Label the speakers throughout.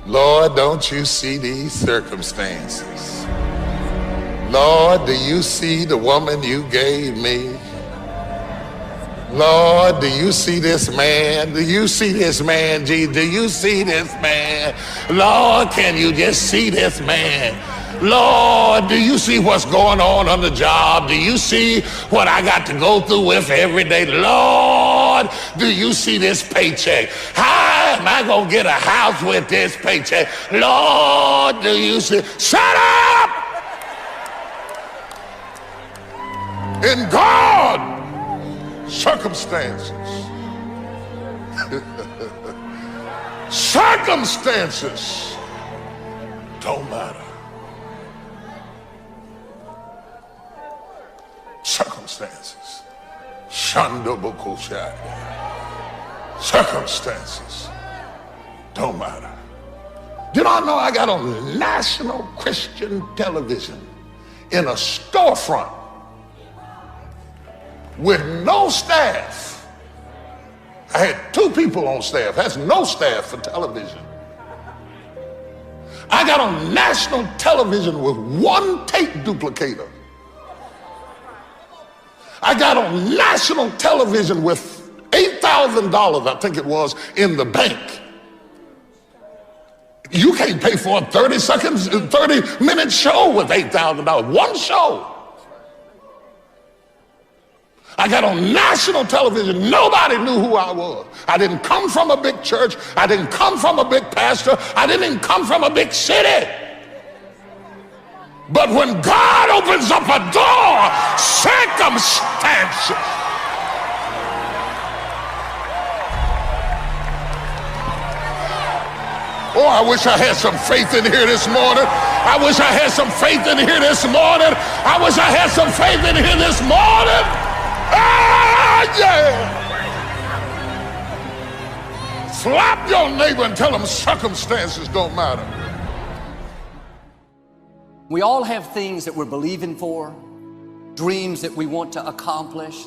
Speaker 1: Lord, don't you see these circumstances? Lord, do you see the woman you gave me? Lord, do you see this man? Do you see this man, Jesus? Do you see this man? Lord, can you just see this man? Lord, do you see what's going on the job? Do you see what I got to go through with every day? Lord, do you see this paycheck? How am I going to get a house with this paycheck? Lord, do you see? Shut up! In God, circumstances. Circumstances don't matter. Circumstances. Shandobokoshai. Circumstances don't matter. Did I know I got on national Christian television in a storefront with no staff? I had 2 people on staff. That's no staff for television. I got on national television with 1 tape duplicator. I got on national television with $8,000, I think it was, in the bank. You can't pay for a 30-minute show with $8,000. 1 show. I got on national television. Nobody knew who I was. I didn't come from a big church. I didn't come from a big pastor. I didn't even come from a big city. But when God opens up a door, circumstances. Oh, I wish I had some faith in here this morning. I wish I had some faith in here this morning. I wish I had some faith in here this morning. Ah, yeah. Slap your neighbor and tell them circumstances don't matter.
Speaker 2: We all have things that we're believing for, dreams that we want to accomplish,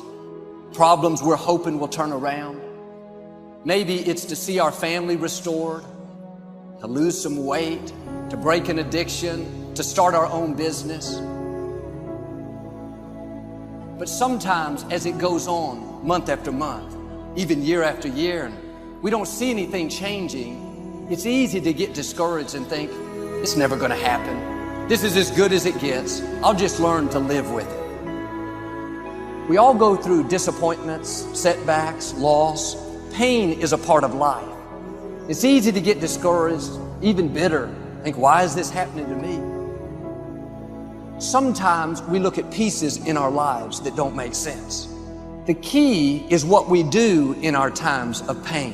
Speaker 2: problems we're hoping will turn around. Maybe it's to see our family restored, to lose some weight, to break an addiction, to start our own business. But sometimes as it goes on month after month, even year after year, and we don't see anything changing, it's easy to get discouraged and think, it's never going to happen. This is as good as it gets. I'll just learn to live with it. We all go through disappointments, setbacks, loss. Pain is a part of life. It's easy to get discouraged, even bitter. Think, why is this happening to me? Sometimes we look at pieces in our lives that don't make sense. The key is what we do in our times of pain.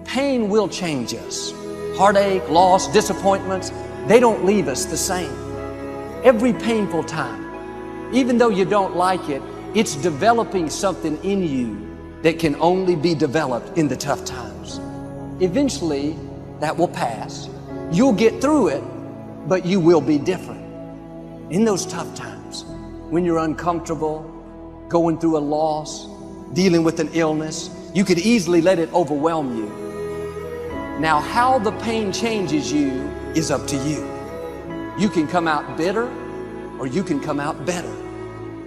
Speaker 2: Pain will change us. Heartache, loss, disappointments, they don't leave us the same. Every painful time, even though you don't like it, it's developing something in you that can only be developed in the tough times. Eventually, that will pass. You'll get through it, but you will be different. In those tough times, when you're uncomfortable, going through a loss, dealing with an illness, you could easily let it overwhelm you. Now, how the pain changes you is up to you. You can come out bitter, or you can come out better.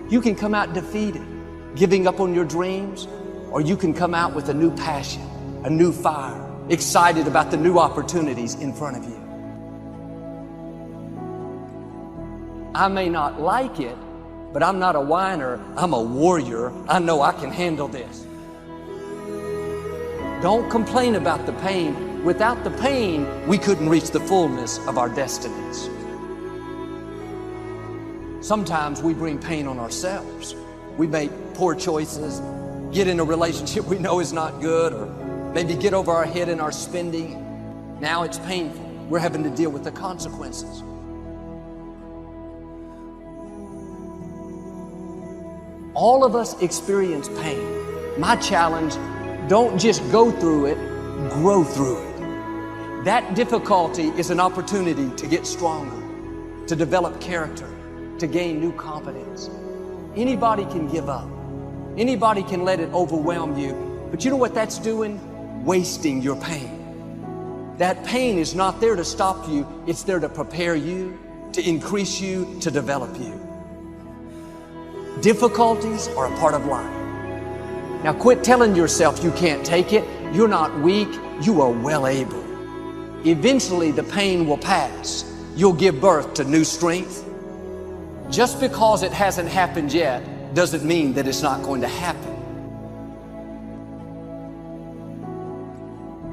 Speaker 2: You can come out defeated, giving up on your dreams, or you can come out with a new passion, a new fire, excited about the new opportunities in front of you. I may not like it, but I'm not a whiner, I'm a warrior. I know I can handle this. Don't complain about the pain. Without the pain, we couldn't reach the fullness of our destinies. Sometimes we bring pain on ourselves. We make poor choices, get in a relationship we know is not good, or maybe get over our head in our spending. Now it's painful. We're having to deal with the consequences. All of us experience pain. My challenge, don't just go through it, grow through it. That difficulty is an opportunity to get stronger, to develop character, to gain new confidence. Anybody can give up. Anybody can let it overwhelm you. But you know what that's doing? Wasting your pain. That pain is not there to stop you. It's there to prepare you, to increase you, to develop you. Difficulties are a part of life. Now quit telling yourself you can't take it. You're not weak. You are well able. Eventually the pain will pass. You'll give birth to new strength. Just because it hasn't happened yet doesn't mean that it's not going to happen.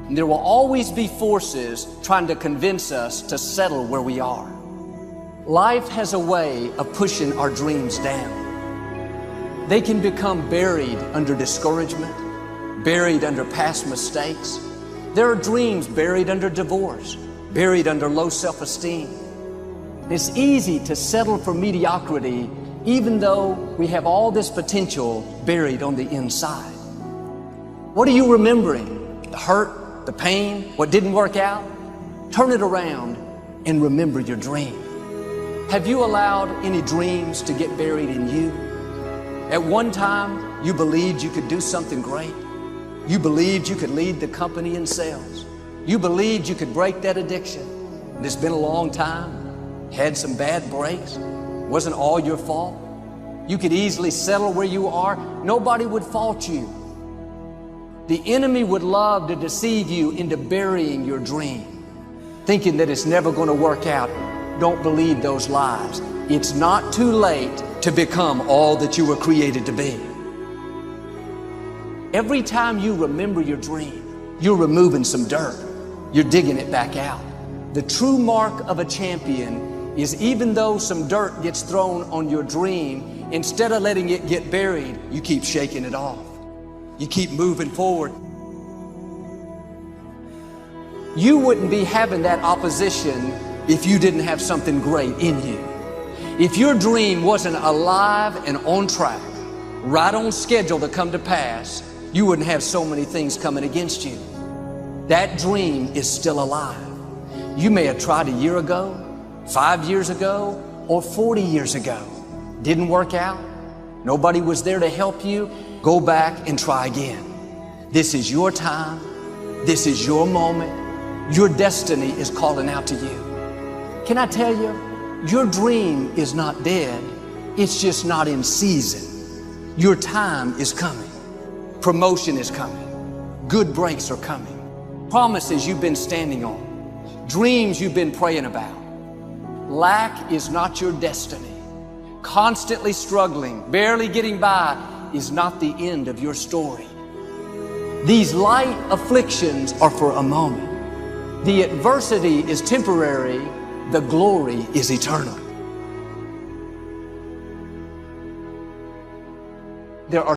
Speaker 2: And there will always be forces trying to convince us to settle where we are. Life has a way of pushing our dreams down. They can become buried under discouragement, buried under past mistakes. There are dreams buried under divorce, buried under low self-esteem. It's easy to settle for mediocrity even though we have all this potential buried on the inside. What are you remembering? The hurt, the pain, what didn't work out? Turn it around and remember your dream. Have you allowed any dreams to get buried in you? At one time, you believed you could do something great. You believed you could lead the company in sales. You believed you could break that addiction. And it's been a long time. Had some bad breaks. Wasn't all your fault. You could easily settle where you are. Nobody would fault you. The enemy would love to deceive you into burying your dream, thinking that it's never going to work out. Don't believe those lies. It's not too late to become all that you were created to be. Every time you remember your dream, you're removing some dirt. You're digging it back out. The true mark of a champion is even though some dirt gets thrown on your dream, instead of letting it get buried, you keep shaking it off. You keep moving forward. You wouldn't be having that opposition if you didn't have something great in you. If your dream wasn't alive and on track, right on schedule to come to pass, you wouldn't have so many things coming against you. That dream is still alive. You may have tried a year ago, 5 years ago, or 40 years ago. Didn't work out. Nobody was there to help you. Go back and try again. This is your time. This is your moment. Your destiny is calling out to you. Can I tell you, your dream is not dead. It's just not in season. Your time is coming. Promotion is coming. Good breaks are coming. Promises you've been standing on. Dreams you've been praying about. Lack is not your destiny. Constantly struggling, barely getting by is not the end of your story. These light afflictions are for a moment. The adversity is temporary. The glory is eternal. There are